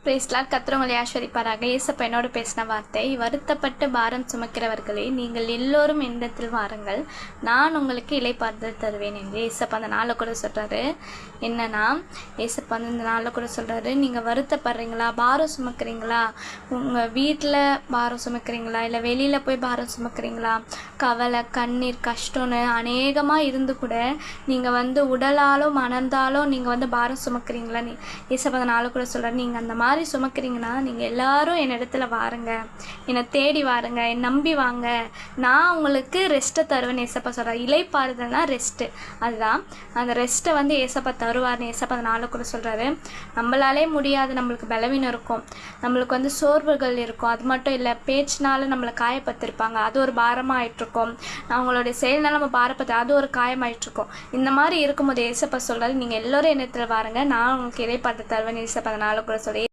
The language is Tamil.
பிரேஸ்லாட் கர்த்தர் ஆசீர்வதிப்பாராக. ஏசப்பா என்னோடு பேசின வார்த்தை, வருத்தப்பட்டு பாரம் சுமக்கிறவர்களே நீங்கள் எல்லோரும் என்னிடத்தில் வாருங்கள், நான் உங்களுக்கு இளைப்பாறுதல் தருவேன் என்று ஏசப்பா அந்த நாளில் கூட சொல்கிறாரு. என்னன்னா ஏசப்பா இந்த நாளில் கூட சொல்கிறாரு, நீங்கள் வருத்தப்படுறீங்களா, பாரம் சுமக்கிறீங்களா, உங்கள் வீட்டில் பாரம் சுமக்கிறீங்களா, இல்லை வெளியில் போய் பாரம் சுமக்கிறீங்களா, கவலை கண்ணீர் கஷ்டம்னு அநேகமாக இருந்து கூட நீங்கள் உடலாலோ மனதாலோ நீங்கள் பாரம் சுமக்கிறீங்களா, ஏசப்பா அந்த நாளில் கூட சொல்கிறாரு. நீங்கள் அந்த மாதிரி சுமக்கிறீங்கன்னா நீங்கள் எல்லாரும் என்னிடத்துல வாருங்க, என்னை தேடி வாருங்க, என்னை நம்பி வாங்க, நான் உங்களுக்கு ரெஸ்ட்டை தருவேன்னு ஏசப்பா சொல்கிறார். இளைப்பாறுதல்னா ரெஸ்ட்டு, அதுதான் அந்த ரெஸ்ட்டை ஏசப்பா தருவார்னு ஏசப்பா அந்த நாளில் கூட சொல்கிறாரு. நம்மளாலே முடியாது, நம்மளுக்கு பலவீனம் இருக்கும், நம்மளுக்கு சோர்வுகள் இருக்கும், அது மட்டும் இல்லை பேச்சினால நம்மளை காயப்பத்திருப்பாங்க, அது ஒரு பாரமாக ஆயிட்டிருக்கும், அவங்களுடைய செயல்னால நம்ம பாரப்பத்து அது ஒரு காயமாயிட்டிருக்கும். இந்த மாதிரி இருக்கும்போது ஏசப்பா சொல்கிறாரு, நீங்கள் எல்லோரும் என்னிடத்துல வாருங்க, நான் உங்களுக்கு இளைப்பாறுதல் தருவேன் ஏசப்பா அந்த நாளில் கூட சொல்லி